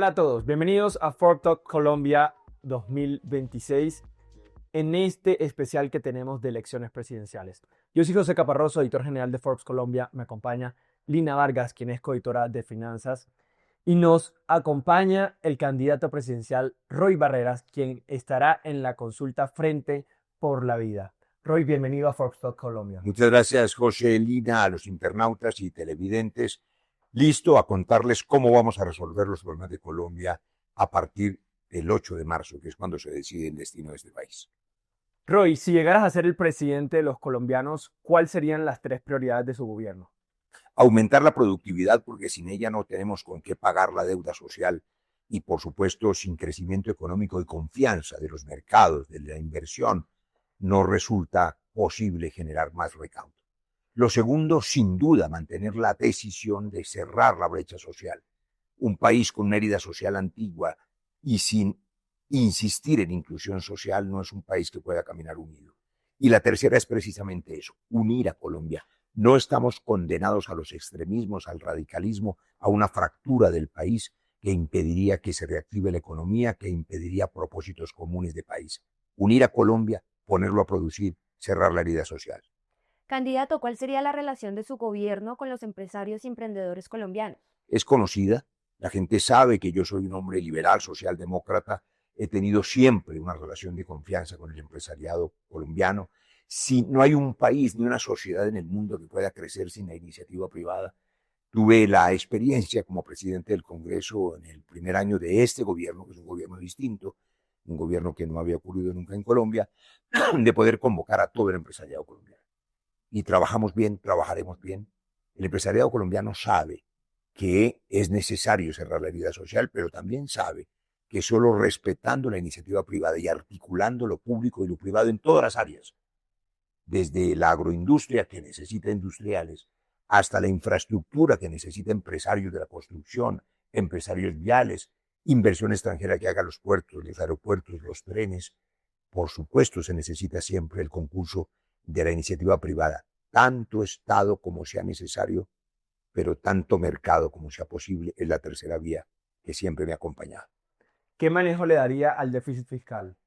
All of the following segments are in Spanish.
Hola a todos, bienvenidos a Forbes Talk Colombia 2026 en este especial que tenemos de elecciones presidenciales. Yo soy José Caparroso, editor general de Forbes Colombia. Me acompaña Lina Vargas, quien es coeditora de finanzas. Y nos acompaña el candidato presidencial Roy Barreras, quien estará en la consulta Frente por la Vida. Roy, bienvenido a Forbes Talk Colombia. Muchas gracias, José, Lina, a los internautas y televidentes. Listo a contarles cómo vamos a resolver los problemas de Colombia a partir del 8 de marzo, que es cuando se decide el destino de este país. Roy, si llegaras a ser el presidente de los colombianos, ¿cuáles serían las 3 prioridades de su gobierno? Aumentar la productividad, porque sin ella no tenemos con qué pagar la deuda social y, por supuesto, sin crecimiento económico y confianza de los mercados, de la inversión, no resulta posible generar más recaudo. Lo segundo, sin duda, mantener la decisión de cerrar la brecha social. Un país con una herida social antigua y sin insistir en inclusión social no es un país que pueda caminar unido. Y la tercera es precisamente eso, unir a Colombia. No estamos condenados a los extremismos, al radicalismo, a una fractura del país que impediría que se reactive la economía, que impediría propósitos comunes de país. Unir a Colombia, ponerlo a producir, cerrar la herida social. Candidato, ¿cuál sería la relación de su gobierno con los empresarios y emprendedores colombianos? Es conocida, la gente sabe que yo soy un hombre liberal, socialdemócrata, he tenido siempre una relación de confianza con el empresariado colombiano. Si no hay un país ni una sociedad en el mundo que pueda crecer sin la iniciativa privada. Tuve la experiencia como presidente del Congreso en el primer año de este gobierno, que es un gobierno distinto, un gobierno que no había ocurrido nunca en Colombia, de poder convocar a todo el empresariado colombiano. Y trabajamos bien, trabajaremos bien. El empresariado colombiano sabe que es necesario cerrar la herida social, pero también sabe que solo respetando la iniciativa privada y articulando lo público y lo privado en todas las áreas, desde la agroindustria que necesita industriales, hasta la infraestructura que necesita empresarios de la construcción, empresarios viales, inversión extranjera que haga los puertos, los aeropuertos, los trenes. Por supuesto, se necesita siempre el concurso de la iniciativa privada, tanto Estado como sea necesario, pero tanto mercado como sea posible, es la tercera vía que siempre me ha acompañado. ¿Qué manejo le daría al déficit fiscal?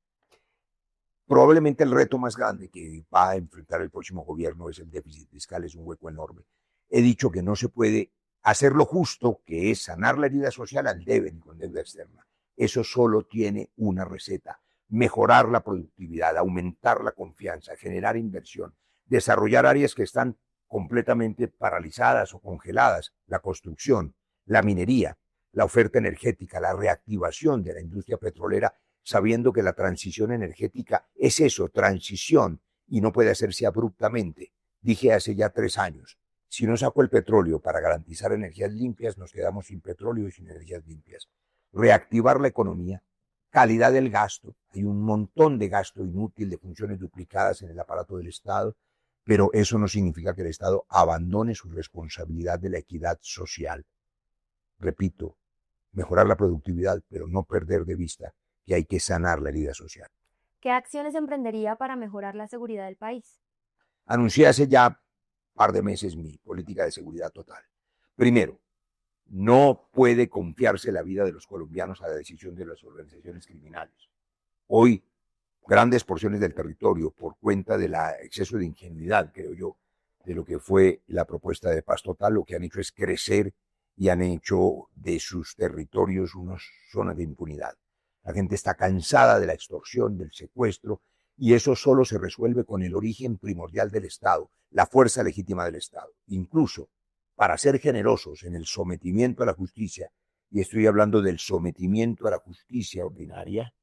Probablemente el reto más grande que va a enfrentar el próximo gobierno es el déficit fiscal, es un hueco enorme. He dicho que no se puede hacer lo justo, que es sanar la herida social al deben con deuda externa. Eso solo tiene una receta: mejorar la productividad, aumentar la confianza, generar inversión, desarrollar áreas que están completamente paralizadas o congeladas, la construcción, la minería, la oferta energética, la reactivación de la industria petrolera, sabiendo que la transición energética es eso, transición, y no puede hacerse abruptamente. Dije hace ya 3 años, si no saco el petróleo para garantizar energías limpias, nos quedamos sin petróleo y sin energías limpias. Reactivar la economía, calidad del gasto, hay un montón de gasto inútil, de funciones duplicadas en el aparato del Estado, pero eso no significa que el Estado abandone su responsabilidad de la equidad social. Repito, mejorar la productividad, pero no perder de vista que hay que sanar la herida social. ¿Qué acciones emprendería para mejorar la seguridad del país? Anuncié hace ya un par de meses mi política de seguridad total. Primero, no puede confiarse la vida de los colombianos a la decisión de las organizaciones criminales. Hoy, grandes porciones del territorio, por cuenta del exceso de ingenuidad, creo yo, de lo que fue la propuesta de paz total, lo que han hecho es crecer y han hecho de sus territorios unas zonas de impunidad. La gente está cansada de la extorsión, del secuestro, y eso solo se resuelve con el origen primordial del Estado, la fuerza legítima del Estado. Incluso, para ser generosos en el sometimiento a la justicia, y estoy hablando del sometimiento a la justicia ordinaria,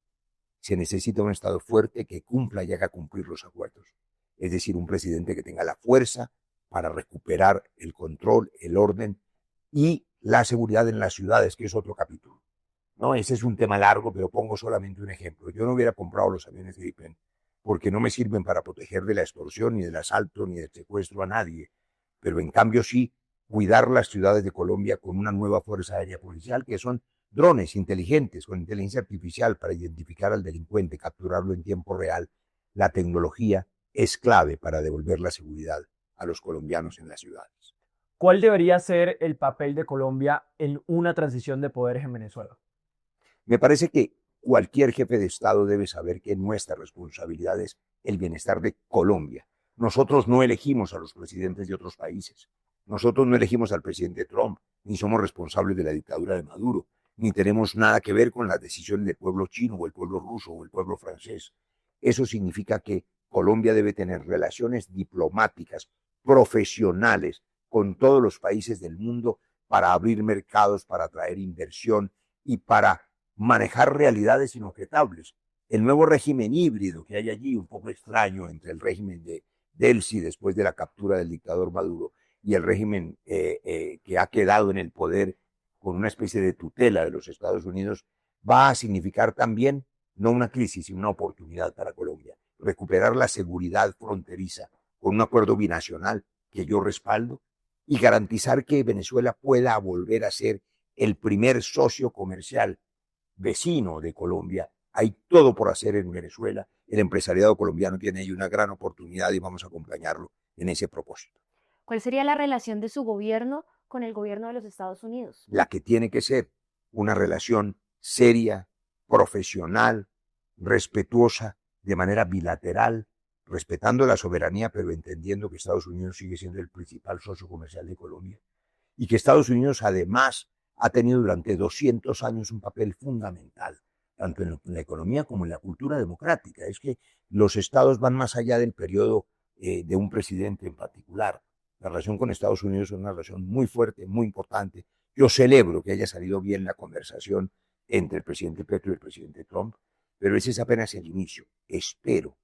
se necesita un Estado fuerte que cumpla y haga cumplir los acuerdos. Es decir, un presidente que tenga la fuerza para recuperar el control, el orden y la seguridad en las ciudades, que es otro capítulo. No, ese es un tema largo, pero pongo solamente un ejemplo. Yo no hubiera comprado los aviones Gripen porque no me sirven para proteger de la extorsión, ni del asalto, ni del secuestro a nadie. Pero en cambio sí, cuidar las ciudades de Colombia con una nueva Fuerza Aérea Policial, que son drones inteligentes, con inteligencia artificial para identificar al delincuente, capturarlo en tiempo real. La tecnología es clave para devolver la seguridad a los colombianos en las ciudades. ¿Cuál debería ser el papel de Colombia en una transición de poderes en Venezuela? Me parece que cualquier jefe de Estado debe saber que nuestra responsabilidad es el bienestar de Colombia. Nosotros no elegimos a los presidentes de otros países. Nosotros no elegimos al presidente Trump, ni somos responsables de la dictadura de Maduro, ni tenemos nada que ver con las decisiones del pueblo chino o el pueblo ruso o el pueblo francés. Eso significa que Colombia debe tener relaciones diplomáticas, profesionales, con todos los países del mundo para abrir mercados, para atraer inversión y para manejar realidades inobjetables. El nuevo régimen híbrido que hay allí, un poco extraño entre el régimen de Delcy después de la captura del dictador Maduro y el régimen que ha quedado en el poder con una especie de tutela de los Estados Unidos, va a significar también no una crisis, sino una oportunidad para Colombia. Recuperar la seguridad fronteriza con un acuerdo binacional que yo respaldo y garantizar que Venezuela pueda volver a ser el primer socio comercial vecino de Colombia. Hay todo por hacer en Venezuela. El empresariado colombiano tiene ahí una gran oportunidad y vamos a acompañarlo en ese propósito. ¿Cuál sería la relación de su gobierno con el gobierno de los Estados Unidos? La que tiene que ser una relación seria, profesional, respetuosa, de manera bilateral, respetando la soberanía, pero entendiendo que Estados Unidos sigue siendo el principal socio comercial de Colombia y que Estados Unidos además ha tenido durante 200 años un papel fundamental, tanto en la economía como en la cultura democrática. Es que los estados van más allá del periodo de un presidente en particular. La relación con Estados Unidos es una relación muy fuerte, muy importante. Yo celebro que haya salido bien la conversación entre el presidente Petro y el presidente Trump, pero ese es apenas el inicio. Espero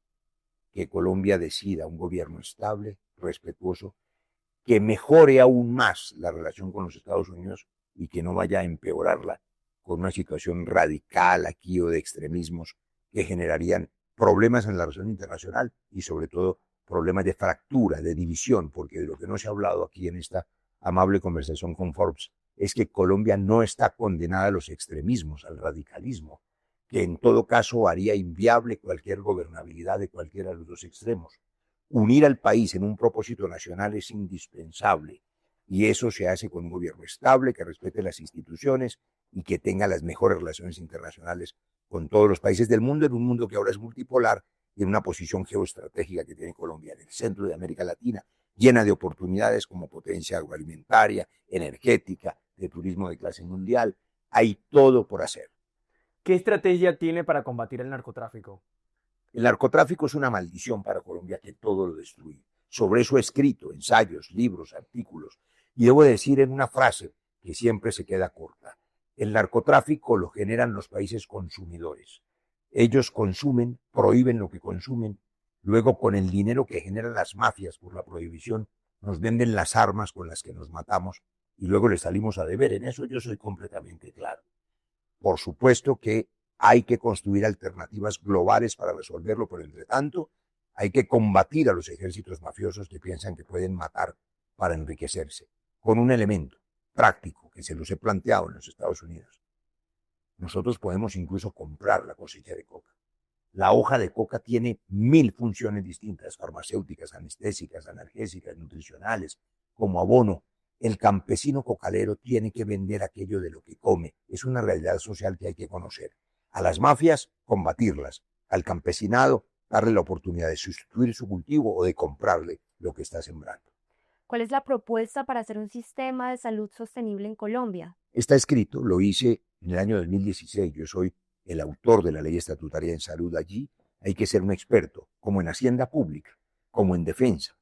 que Colombia decida un gobierno estable, respetuoso, que mejore aún más la relación con los Estados Unidos y que no vaya a empeorarla con una situación radical aquí o de extremismos que generarían problemas en la relación internacional y sobre todo problemas de fractura, de división, porque de lo que no se ha hablado aquí en esta amable conversación con Forbes es que Colombia no está condenada a los extremismos, al radicalismo, que en todo caso haría inviable cualquier gobernabilidad de cualquiera de los dos extremos. Unir al país en un propósito nacional es indispensable y eso se hace con un gobierno estable que respete las instituciones y que tenga las mejores relaciones internacionales con todos los países del mundo, en un mundo que ahora es multipolar y en una posición geoestratégica que tiene Colombia en el centro de América Latina, llena de oportunidades como potencia agroalimentaria, energética, de turismo de clase mundial. Hay todo por hacer. ¿Qué estrategia tiene para combatir el narcotráfico? El narcotráfico es una maldición para Colombia que todo lo destruye. Sobre eso he escrito ensayos, libros, artículos. Y debo decir en una frase que siempre se queda corta. El narcotráfico lo generan los países consumidores. Ellos consumen, prohíben lo que consumen. Luego, con el dinero que generan las mafias por la prohibición, nos venden las armas con las que nos matamos y luego les salimos a deber. En eso yo soy completamente claro. Por supuesto que hay que construir alternativas globales para resolverlo, pero entre tanto hay que combatir a los ejércitos mafiosos que piensan que pueden matar para enriquecerse, con un elemento práctico que se los he planteado en los Estados Unidos. Nosotros podemos incluso comprar la cosecha de coca. La hoja de coca tiene 1000 funciones distintas, farmacéuticas, anestésicas, analgésicas, nutricionales, como abono. El campesino cocalero tiene que vender aquello de lo que come. Es una realidad social que hay que conocer. A las mafias, combatirlas. Al campesinado, darle la oportunidad de sustituir su cultivo o de comprarle lo que está sembrando. ¿Cuál es la propuesta para hacer un sistema de salud sostenible en Colombia? Está escrito, lo hice en el año 2016. Yo soy el autor de la ley estatutaria en salud allí. Hay que ser un experto, como en hacienda pública, como en defensa.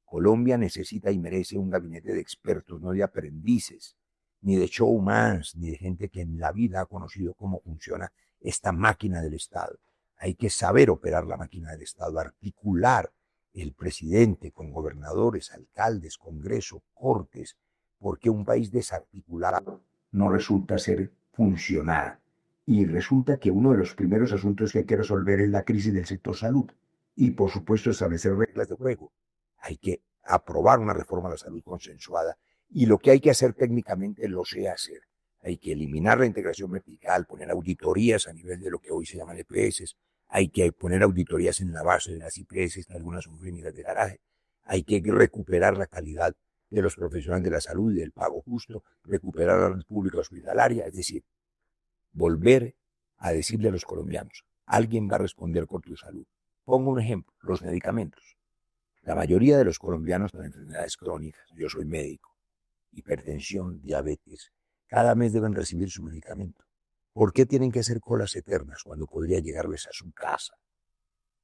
Colombia necesita y merece un gabinete de expertos, no de aprendices, ni de showmans, ni de gente que en la vida ha conocido cómo funciona esta máquina del Estado. Hay que saber operar la máquina del Estado, articular el presidente con gobernadores, alcaldes, congreso, cortes, porque un país desarticulado no resulta ser funcional. Y resulta que uno de los primeros asuntos que hay que resolver es la crisis del sector salud y, por supuesto, establecer reglas de juego. Hay que aprobar una reforma a la salud consensuada y lo que hay que hacer técnicamente lo sé hacer. Hay que eliminar la integración vertical, poner auditorías a nivel de lo que hoy se llaman EPS, hay que poner auditorías en la base de las IPS, algunas son clínicas de garaje, hay que recuperar la calidad de los profesionales de la salud y del pago justo, recuperar la red pública hospitalaria, es decir, volver a decirle a los colombianos, alguien va a responder por tu salud. Pongo un ejemplo, los medicamentos. La mayoría de los colombianos con enfermedades crónicas, yo soy médico, hipertensión, diabetes, cada mes deben recibir su medicamento. ¿Por qué tienen que hacer colas eternas cuando podría llegarles a su casa?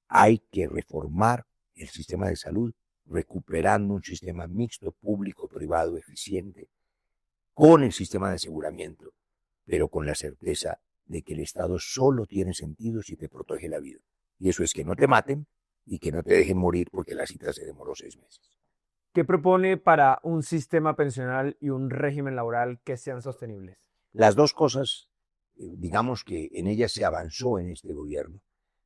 Hay que reformar el sistema de salud, recuperando un sistema mixto, público-privado, eficiente, con el sistema de aseguramiento, pero con la certeza de que el Estado solo tiene sentido si te protege la vida. Y eso es que no te maten y que no te dejen morir porque la cita se demoró 6 meses. ¿Qué propone para un sistema pensional y un régimen laboral que sean sostenibles? Las dos cosas, digamos que en ellas se avanzó en este gobierno,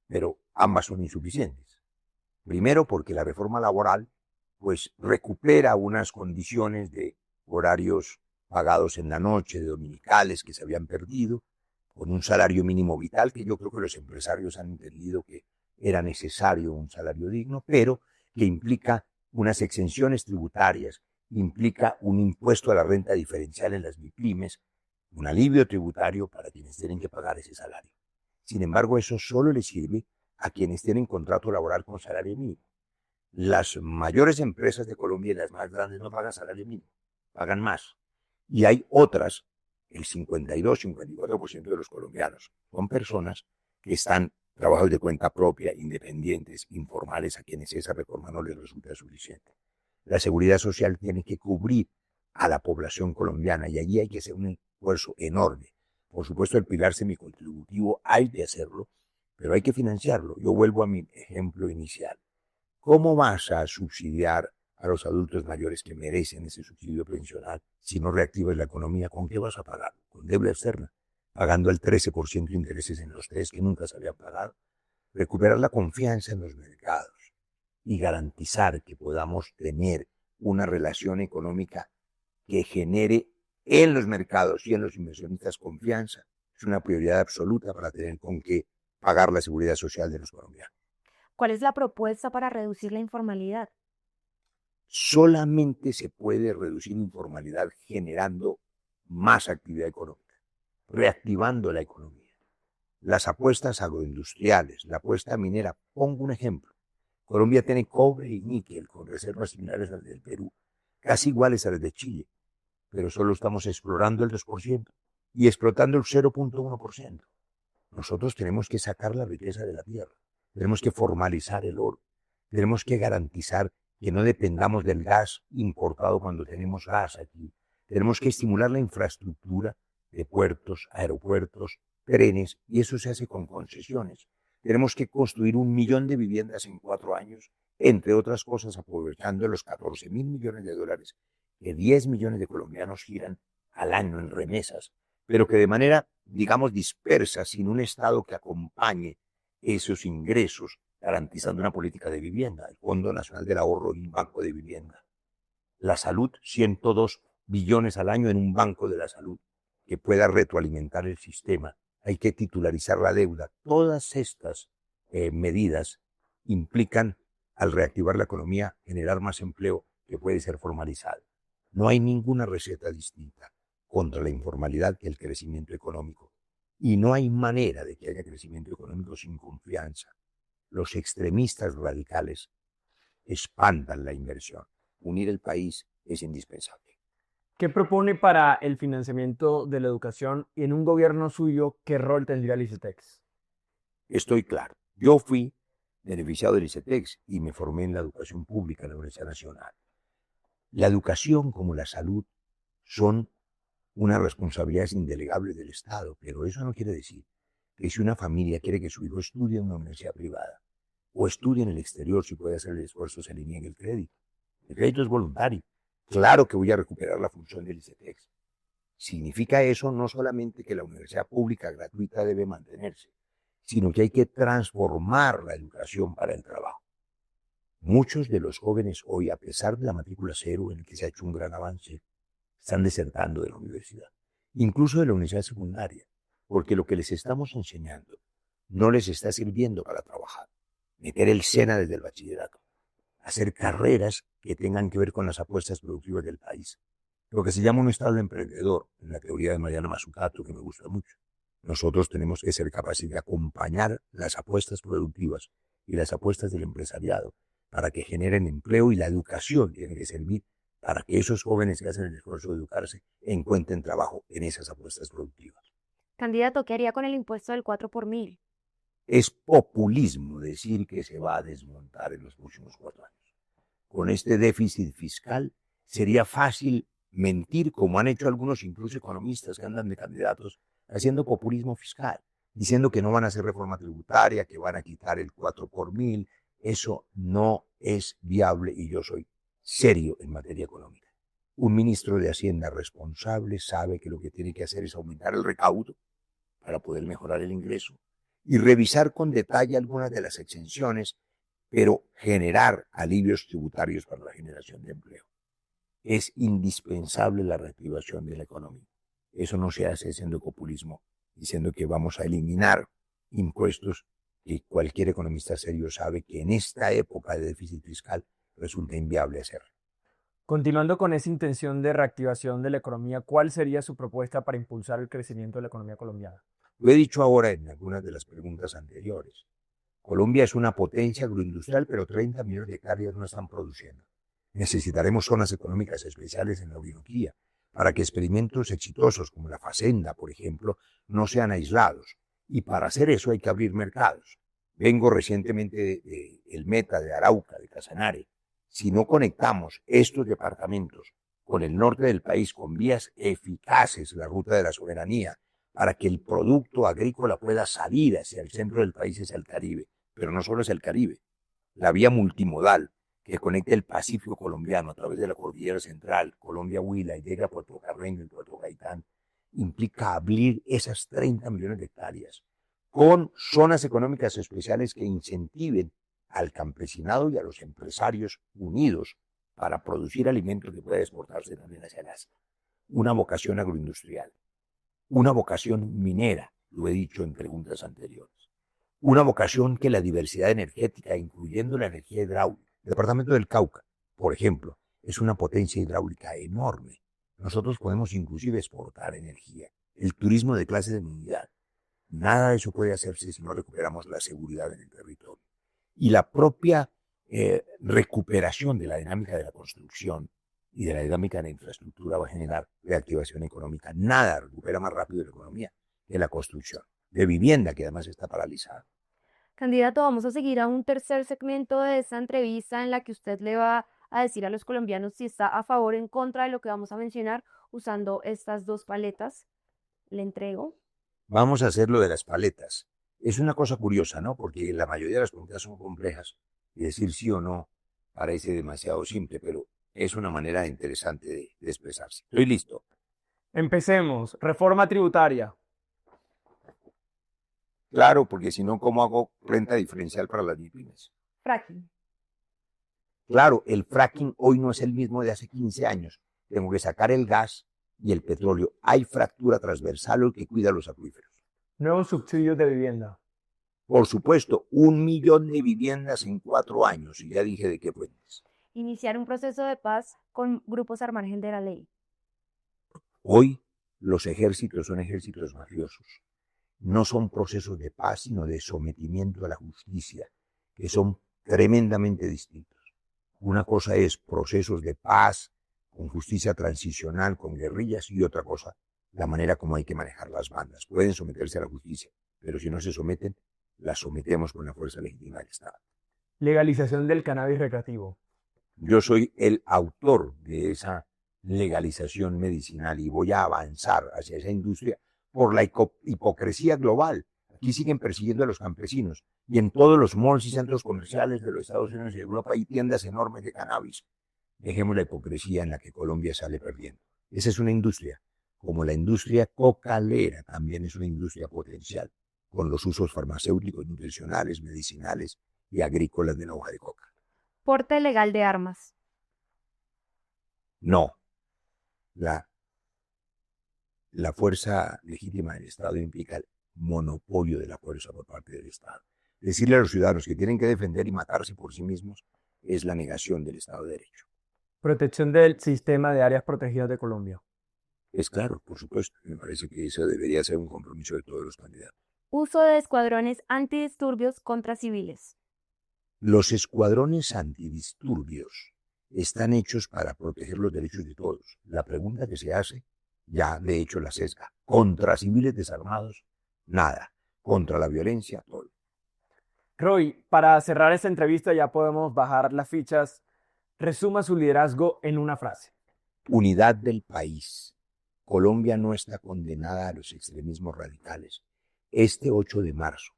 pero ambas son insuficientes. Primero, porque la reforma laboral pues recupera unas condiciones de horarios pagados en la noche, de dominicales que se habían perdido, con un salario mínimo vital, que yo creo que los empresarios han entendido que era necesario un salario digno, pero que implica unas exenciones tributarias, implica un impuesto a la renta diferencial en las MIPYMES, un alivio tributario para quienes tienen que pagar ese salario. Sin embargo, eso solo le sirve a quienes tienen contrato laboral con salario mínimo. Las mayores empresas de Colombia y las más grandes no pagan salario mínimo, pagan más. Y hay otras, el 52-54% de los colombianos son personas que están trabajos de cuenta propia, independientes, informales, a quienes esa reforma no les resulta suficiente. La seguridad social tiene que cubrir a la población colombiana y allí hay que hacer un esfuerzo enorme. Por supuesto, el pilar semicontributivo hay de hacerlo, pero hay que financiarlo. Yo vuelvo a mi ejemplo inicial. ¿Cómo vas a subsidiar a los adultos mayores que merecen ese subsidio pensional si no reactivas la economía? ¿Con qué vas a pagar? Con deuda externa, pagando al 13% de intereses en los test que nunca se habían pagado. Recuperar la confianza en los mercados y garantizar que podamos tener una relación económica que genere en los mercados y en los inversionistas confianza es una prioridad absoluta para tener con qué pagar la seguridad social de los colombianos. ¿Cuál es la propuesta para reducir la informalidad? Solamente se puede reducir informalidad generando más actividad económica, reactivando la economía. Las apuestas agroindustriales, la apuesta minera, pongo un ejemplo. Colombia tiene cobre y níquel con reservas similares a las del Perú, casi iguales a las de Chile, pero solo estamos explorando el 2% y explotando el 0.1%. Nosotros tenemos que sacar la riqueza de la tierra, tenemos que formalizar el oro, tenemos que garantizar que no dependamos del gas importado cuando tenemos gas aquí. Tenemos que estimular la infraestructura de puertos, aeropuertos, trenes, y eso se hace con concesiones. Tenemos que construir 1 millón de viviendas en 4 años, entre otras cosas aprovechando los 14.000 millones de dólares que 10 millones de colombianos giran al año en remesas, pero que de manera, digamos, dispersa, sin un Estado que acompañe esos ingresos, garantizando una política de vivienda, el Fondo Nacional del Ahorro y un banco de vivienda. La salud, 102 billones al año en un banco de la salud que pueda retroalimentar el sistema. Hay que titularizar la deuda. Todas estas medidas implican, al reactivar la economía, generar más empleo que puede ser formalizado. No hay ninguna receta distinta contra la informalidad que el crecimiento económico. Y no hay manera de que haya crecimiento económico sin confianza. Los extremistas radicales espantan la inversión. Unir el país es indispensable. ¿Qué propone para el financiamiento de la educación y en un gobierno suyo, qué rol tendría el ICETEX? Estoy claro. Yo fui beneficiado del ICETEX y me formé en la educación pública en la Universidad Nacional. La educación como la salud son unas responsabilidades indelegables del Estado, pero eso no quiere decir que si una familia quiere que su hijo estudie en una universidad privada o estudie en el exterior, si puede hacer el esfuerzo, se le niegue el crédito. El crédito es voluntario. Claro que voy a recuperar la función del ICETEX. Significa eso no solamente que la universidad pública gratuita debe mantenerse, sino que hay que transformar la educación para el trabajo. Muchos de los jóvenes hoy, a pesar de la matrícula cero en el que se ha hecho un gran avance, están desertando de la universidad, incluso de la universidad secundaria, porque lo que les estamos enseñando no les está sirviendo para trabajar. Meter el SENA desde el bachillerato, hacer carreras que tengan que ver con las apuestas productivas del país. Lo que se llama un estado emprendedor, en la teoría de Mariana Mazzucato, que me gusta mucho. Nosotros tenemos que ser capaces de acompañar las apuestas productivas y las apuestas del empresariado para que generen empleo, y la educación tiene que servir para que esos jóvenes que hacen el esfuerzo de educarse encuentren trabajo en esas apuestas productivas. Candidato, ¿qué haría con el impuesto del 4 por mil? Es populismo decir que se va a desmontar en los próximos 4 años. Con este déficit fiscal sería fácil mentir, como han hecho algunos incluso economistas que andan de candidatos haciendo populismo fiscal, diciendo que no van a hacer reforma tributaria, que van a quitar el 4 por mil. Eso no es viable, y yo soy serio en materia económica. Un ministro de Hacienda responsable sabe que lo que tiene que hacer es aumentar el recaudo para poder mejorar el ingreso y revisar con detalle algunas de las exenciones, pero generar alivios tributarios para la generación de empleo. Es indispensable la reactivación de la economía. Eso no se hace haciendo populismo, diciendo que vamos a eliminar impuestos, que cualquier economista serio sabe que en esta época de déficit fiscal resulta inviable hacerlo. Continuando con esa intención de reactivación de la economía, ¿cuál sería su propuesta para impulsar el crecimiento de la economía colombiana? Lo he dicho ahora en algunas de las preguntas anteriores. Colombia es una potencia agroindustrial, pero 30 millones de hectáreas no están produciendo. Necesitaremos zonas económicas especiales en la Orinoquía para que experimentos exitosos como la Facenda, por ejemplo, no sean aislados. Y para hacer eso hay que abrir mercados. Vengo recientemente del Meta, de Arauca, de Casanare. Si no conectamos estos departamentos con el norte del país, con vías eficaces, la ruta de la soberanía, para que el producto agrícola pueda salir hacia el centro del país, hacia el Caribe, pero no solo hacia el Caribe, la vía multimodal que conecta el Pacífico colombiano a través de la Cordillera Central, Colombia-Huila, y llega a Puerto Carreño y Puerto Gaitán, implica abrir esas 30 millones de hectáreas con zonas económicas especiales que incentiven al campesinado y a los empresarios unidos para producir alimentos que pueda exportarse también hacia el Asia. Una vocación agroindustrial, una vocación minera, lo he dicho en preguntas anteriores, una vocación que la diversidad energética, incluyendo la energía hidráulica. El departamento del Cauca, por ejemplo, es una potencia hidráulica enorme. Nosotros podemos inclusive exportar energía. El turismo de clase de unidad. Nada de eso puede hacerse si no recuperamos la seguridad en el territorio. Y la propia recuperación de la dinámica de la construcción y de la dinámica de la infraestructura va a generar reactivación económica. Nada recupera más rápido la economía que la construcción de vivienda, que además está paralizada. Candidato, vamos a seguir a un tercer segmento de esta entrevista en la que usted le va a decir a los colombianos si está a favor o en contra de lo que vamos a mencionar usando estas dos paletas. Le entrego. Vamos a hacer lo de las paletas. Es una cosa curiosa, ¿no? Porque la mayoría de las preguntas son complejas y decir sí o no parece demasiado simple, pero es una manera interesante de expresarse. Estoy listo. Empecemos. Reforma tributaria. Claro, porque si no, ¿cómo hago renta diferencial para las pymes? Fracking. Claro, el fracking hoy no es el mismo de hace 15 años. Tengo que sacar el gas y el petróleo. Hay fractura transversal que cuida los acuíferos. Nuevos subsidios de vivienda. Por supuesto, 1 millón de viviendas en 4 años, y ya dije de qué fuentes. Iniciar un proceso de paz con grupos al margen de la ley. Hoy los ejércitos son ejércitos mafiosos. No son procesos de paz, sino de sometimiento a la justicia, que son tremendamente distintos. Una cosa es procesos de paz, con justicia transicional, con guerrillas, y otra cosa, la manera como hay que manejar las bandas. Pueden someterse a la justicia, pero si no se someten, las sometemos con la fuerza legítima del Estado. Legalización del cannabis recreativo. Yo soy el autor de esa legalización medicinal y voy a avanzar hacia esa industria por la hipocresía global. Aquí siguen persiguiendo a los campesinos y en todos los malls y centros comerciales de los Estados Unidos y Europa hay tiendas enormes de cannabis. Dejemos la hipocresía en la que Colombia sale perdiendo. Esa es una industria, como la industria cocalera también es una industria potencial, con los usos farmacéuticos, nutricionales, medicinales y agrícolas de la hoja de coca. Porte legal de armas. No. La fuerza legítima del Estado implica el monopolio de la fuerza por parte del Estado. Decirle a los ciudadanos que tienen que defender y matarse por sí mismos es la negación del Estado de Derecho. Protección del sistema de áreas protegidas de Colombia. Es claro, por supuesto. Me parece que eso debería ser un compromiso de todos los candidatos. Uso de escuadrones antidisturbios contra civiles. Los escuadrones antidisturbios están hechos para proteger los derechos de todos. La pregunta que se hace, ya de hecho la sesga, contra civiles desarmados, nada. Contra la violencia, todo. Roy, para cerrar esta entrevista ya podemos bajar las fichas. Resuma su liderazgo en una frase. Unidad del país. Colombia no está condenada a los extremismos radicales. Este 8 de marzo,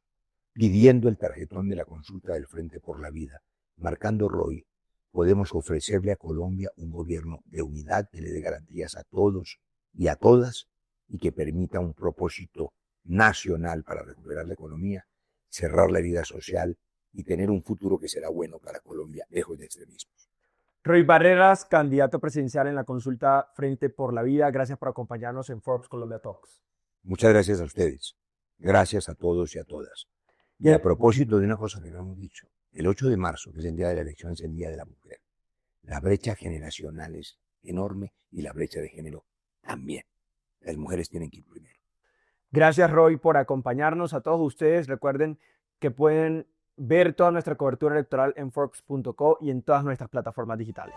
pidiendo el tarjetón de la consulta del Frente por la Vida, marcando Roy, podemos ofrecerle a Colombia un gobierno de unidad que le dé garantías a todos y a todas y que permita un propósito nacional para recuperar la economía, cerrar la herida social y tener un futuro que será bueno para Colombia, lejos de extremismos. Roy Barreras, candidato presidencial en la consulta Frente por la Vida. Gracias por acompañarnos en Forbes Colombia Talks. Muchas gracias a ustedes. Gracias a todos y a todas. Y a propósito de una cosa que no hemos dicho, el 8 de marzo, que es el día de la elección, es el Día de la Mujer. La brecha generacional es enorme y la brecha de género también. Las mujeres tienen que ir primero. Gracias, Roy, por acompañarnos. A todos ustedes, recuerden que pueden ver toda nuestra cobertura electoral en Forbes.co y en todas nuestras plataformas digitales.